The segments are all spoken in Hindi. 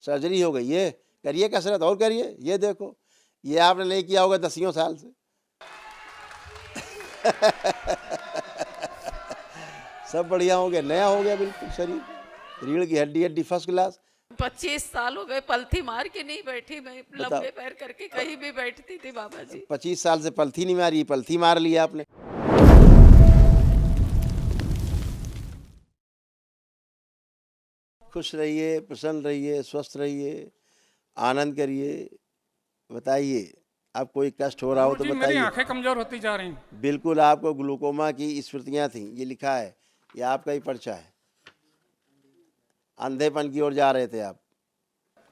सर्जरी हो गई, ये करिए कसरत और करिए, ये देखो, ये आपने नहीं किया होगा 10 साल से। सब बढ़िया हो गया, नया हो गया बिल्कुल शरीर, रीढ़ की हड्डी फर्स्ट क्लास। 25 साल हो गए, पलथी मार के नहीं बैठी मैं, बताओ, लंबे पैर करके कहीं भी बैठती थी बाबा जी। 25 साल से पलथी नहीं मारी, पलथी मार लिया आपने। खुश रहिए, प्रसन्न रहिए, स्वस्थ रहिए, आनंद करिए। बताइए, आप कोई कष्ट हो रहा हो तो गुरुजी, मेरी बताइए। आंखें कमजोर होती जा रही हैं। बिल्कुल, आपको ग्लूकोमा की स्मृतियाँ थी, ये लिखा है, ये आपका ही पर्चा है। अंधेपन की ओर जा रहे थे आप।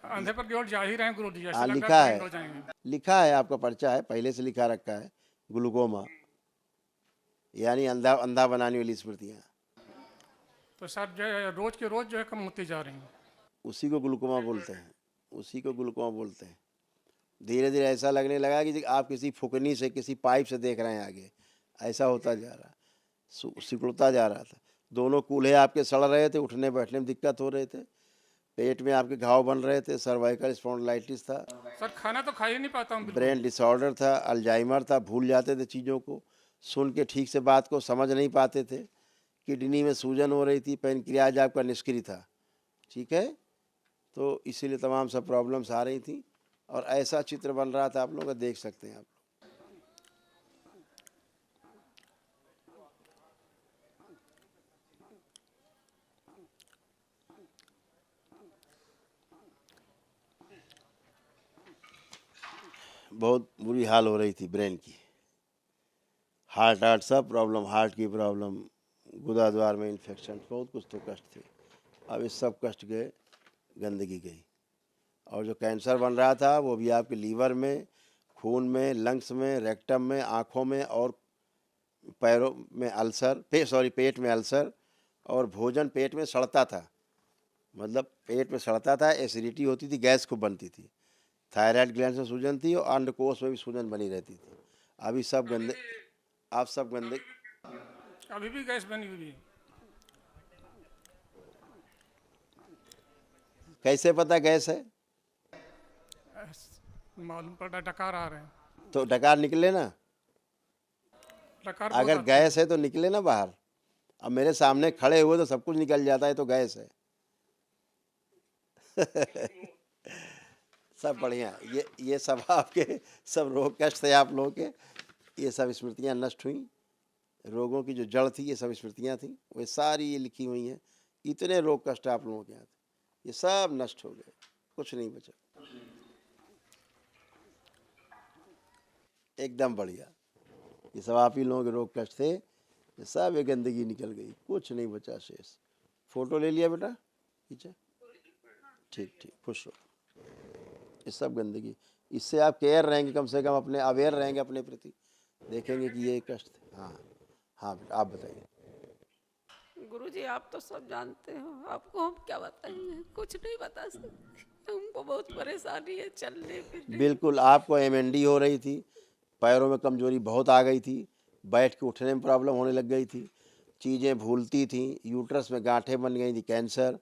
अंधे पर की ओर जा ही रहे हैं गुरुजी, ऐसे हाँ, लगता लिखा है blind हो है, जाएंगे। लिखा है, आपका पर्चा है, पहले से लिखा रखा है, ग्लूकोमा यानी अंधा अंधा बनाने वाली स्मृतियाँ। तो सर जो है रोज के रोज जो है कम होती जा रही हैं। उसी को ग्लूकोमा बोलते हैं, उसी को ग्लूकोमा बोलते हैं। धीरे धीरे ऐसा लगने लगा कि आप किसी फुकनी से, किसी पाइप से देख रहे हैं आगे, ऐसा होता जा रहा, सिकुड़ता जा रहा था। दोनों कूल्हे आपके सड़ रहे थे, उठने बैठने में दिक्कत हो रहे थे, पेट में आपके घाव बन रहे थे, सर्वाइकल स्पॉन्डिलाइटिस था, सर खाना तो खा ही नहीं पाता हूँ बिल्कुल। ब्रेन डिसऑर्डर था, अल्जाइमर था, भूल जाते थे चीज़ों को, सुन के ठीक से बात को समझ नहीं पाते थे, किडनी में सूजन हो रही थी, पैनक्रियाज आपका निष्क्रिय था। ठीक है, तो इसीलिए तमाम सब प्रॉब्लम्स आ रही थी और ऐसा चित्र बन रहा था, आप लोग देख सकते हैं आप। बहुत बुरी हाल हो रही थी ब्रेन की, हार्ट सब प्रॉब्लम, हार्ट की प्रॉब्लम, गुदा द्वार में इन्फेक्शन, बहुत कुछ तो कष्ट थे। अब इस सब कष्ट गए, गंदगी गई, और जो कैंसर बन रहा था वो भी आपके लीवर में, खून में, लंग्स में, रेक्टम में, आँखों में और पैरों में अल्सर, पेट में अल्सर, और भोजन पेट में सड़ता था, मतलब पेट में सड़ता था, एसिडिटी होती थी, गैस खूब बनती थी, थायराइड ग्लैंड में सूजन थी और अंडकोश में भी सूजन बनी रहती थी। अभी सब गंदे, आप सब गंदे। अभी भी गैस बनी हुई है। कैसे पता गैस है? मालूम पड़ा डकार आ रहे हैं। तो डकार निकले ना, डकार अगर गैस है तो निकले ना बाहर। अब मेरे सामने खड़े हुए तो सब कुछ निकल जाता है, तो गैस है। सब बढ़िया, ये सब आपके सब रोग कष्ट थे आप लोगों के, ये सब स्मृतियाँ नष्ट हुई, रोगों की जो जड़ थी ये सब स्मृतियाँ थी, वे सारी ये लिखी हुई हैं। इतने रोग कष्ट आप लोगों के यहाँ थे, ये सब नष्ट हो गए, कुछ नहीं बचा, एकदम बढ़िया। ये सब आप ही लोगों के रोग कष्ट थे, ये सब ये गंदगी निकल गई, कुछ नहीं बचा शेष। फोटो ले लिया बेटा, ठीक है, ठीक, खुश हो। ये सब गंदगी, इससे आप केयर रहेंगे, कम से कम अपने अवेयर रहेंगे अपने प्रति, देखेंगे कि ये कष्ट थे। हाँ बेटा, आप बताइए। गुरुजी आप तो सब जानते हो, आपको हम क्या बताएंगे, कुछ नहीं बता सकते, हमको बहुत परेशानी है चलने फिरने। बिल्कुल, आपको एमएनडी हो रही थी, पैरों में कमजोरी बहुत आ गई थी, बैठ के उठने में प्रॉब्लम होने लग गई थी, चीज़ें भूलती थी, यूट्रस में गांठें बन गई थी, कैंसर,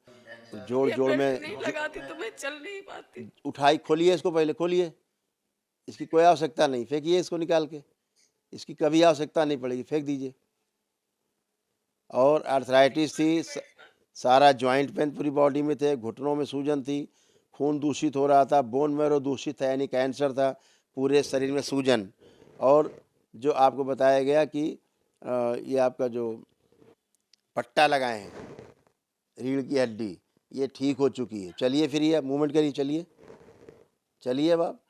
जोड़ में नहीं लगाती तो मैं चल नहीं पाती। उठाई, खोलिए इसको, पहले खोलिए, इसकी कोई आवश्यकता नहीं, फेंकिए इसको निकाल के, इसकी कभी आवश्यकता नहीं पड़ेगी, फेंक दीजिए। और आर्थराइटिस थी, सारा जॉइंट पेन पूरी बॉडी में थे, घुटनों में सूजन थी, खून दूषित हो रहा था, बोन मैरो दूषित था यानी कैंसर था, पूरे शरीर में सूजन, और जो आपको बताया गया कि ये आपका जो पट्टा लगाए हैं रीढ़ की हड्डी, ये ठीक हो चुकी है। चलिए फिर, ये मूवमेंट करिए, चलिए बाप,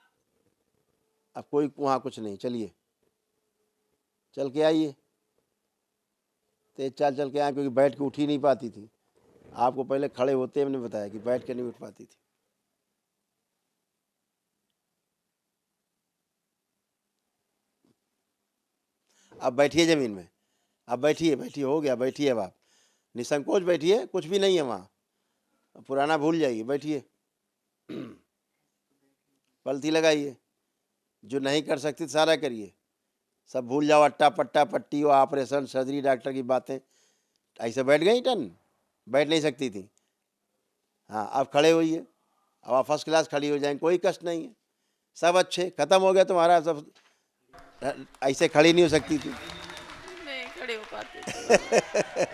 अब कोई वहाँ कुछ नहीं, चलिए, चल के आइए, तेज चाल चल के आए, क्योंकि बैठ के उठ ही नहीं पाती थी, आपको पहले खड़े होते हमने बताया कि बैठ के नहीं उठ पाती थी। अब बैठिए ज़मीन में, अब बैठिए, हो गया, बैठिए अब आप निसंकोच बैठिए, कुछ भी नहीं है वहाँ, पुराना भूल जाइए, बैठिए, पलथी लगाइए, जो नहीं कर सकती सारा करिए, सब भूल जाओ, अट्टा पट्टा पट्टी और ऑपरेशन सर्जरी डॉक्टर की बातें, ऐसे बैठ गई टन, बैठ नहीं सकती थी। हाँ, आप खड़े होइए, अब आप फर्स्ट क्लास खड़ी हो जाएंगे, कोई कष्ट नहीं है, सब अच्छे, खत्म हो गया तुम्हारा सब। ऐसे खड़ी नहीं हो सकती थी। नहीं खड़े हो पाते थे।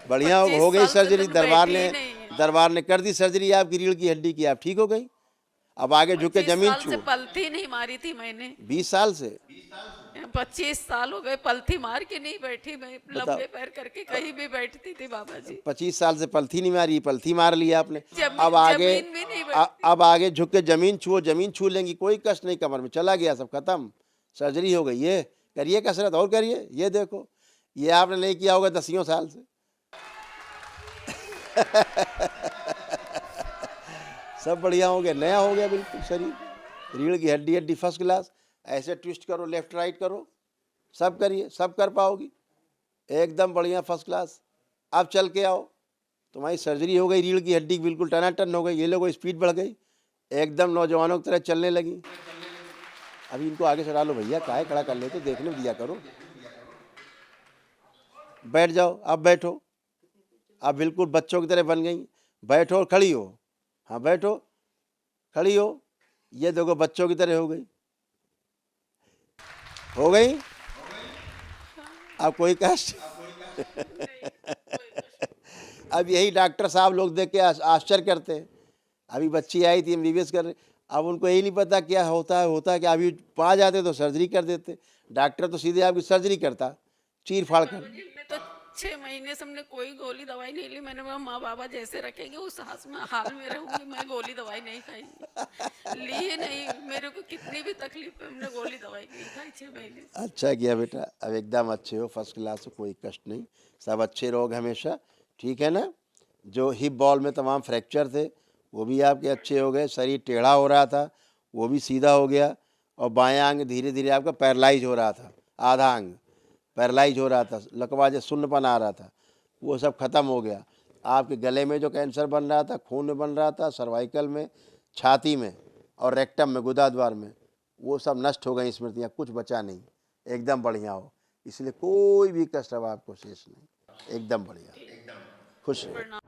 बढ़िया 25 हो गई साल से सर्जरी, तो दरबार बैठी ने ही नहीं है। दरबार ने कर दी सर्जरी आपकी रीढ़ की हड्डी की, आप ठीक हो गई। अब आगे झुक के 25 जमीन साल छू। से पलथी नहीं मारी थी मैंने। 20 साल से 25 साल हो गए पलथी मार के नहीं बैठी मैं, बताओ। लंबे पैर करके कहीं भी बैठती थी बाबा जी। 25 साल से पलथी नहीं मारी, पलथी मार लिया आपने। अब जमीन आगे जमीन भी नहीं बैठती। अब आगे झुक के जमीन छुओ, जमीन छू लेंगी, कोई कष्ट नहीं कमर में, चला गया सब खत्म, सर्जरी हो गई। ये करिए कसरत और करिए, ये देखो ये आपने नहीं किया होगा 10 साल से। सब बढ़िया हो गया, नया हो गया बिल्कुल शरीर, रीढ़ की हड्डी हड्डी फर्स्ट क्लास। ऐसे ट्विस्ट करो, लेफ्ट राइट करो, सब करिए, सब कर पाओगी, एकदम बढ़िया फर्स्ट क्लास। अब चल के आओ, तुम्हारी सर्जरी हो गई, रीढ़ की हड्डी बिल्कुल टनाटन हो गई, ये लोगों की स्पीड बढ़ गई, एकदम नौजवानों की तरह चलने लगी। अभी इनको आगे चढ़ा लो भैया, काहे खड़ा कर लेते, देखने दिया करो। बैठ जाओ, अब बैठो, अब बिल्कुल बच्चों की तरह बन गई, बैठो, खड़ी हो, हाँ बैठो, खड़ी हो, ये देखो बच्चों की तरह हो गई, हो गई। अब कोई कष्ट अब यही डॉक्टर साहब लोग देख के आश्चर्य करते हैं। अभी बच्ची आई थी MBBS कर रही, अब उनको यही नहीं पता क्या होता है कि अभी पा जाते तो सर्जरी कर देते, डॉक्टर तो सीधे आपकी सर्जरी करता, चीर फाड़ कर। मैं तो 6 महीने से हमने कोई गोली दवाई नहीं ली। मैंने बोला माँ बाबा जैसे रखेंगे उस हाल में रहूंगी, मैं गोली दवाई नहीं खाई, लिए नहीं। मेरे को कितनी भी तकलीफ है, हमने गोली दवाई नहीं खाई 6 महीने से। अच्छा किया बेटा, अब एकदम अच्छे हो, फर्स्ट क्लास हो, कोई कष्ट नहीं, सब अच्छे रहोगे हमेशा, ठीक है ना। जो हिप बॉल में तमाम फ्रैक्चर थे वो भी आपके अच्छे हो गए, शरीर टेढ़ा हो रहा था वो भी सीधा हो गया, और बायां अंग धीरे धीरे आपका पैरालाइज हो रहा था, आधा अंग पैरालाइज हो रहा था, लकवा सुन्नपन आ रहा था, वो सब खत्म हो गया। आपके गले में जो कैंसर बन रहा था, खून में बन रहा था, सर्वाइकल में, छाती में और रेक्टम में, गुदाद्वार में, वो सब नष्ट हो गई स्मृतियाँ, कुछ बचा नहीं, एकदम बढ़िया हो। इसलिए कोई भी कष्ट अब आपको शेष नहीं, एकदम बढ़िया, खुश रहो।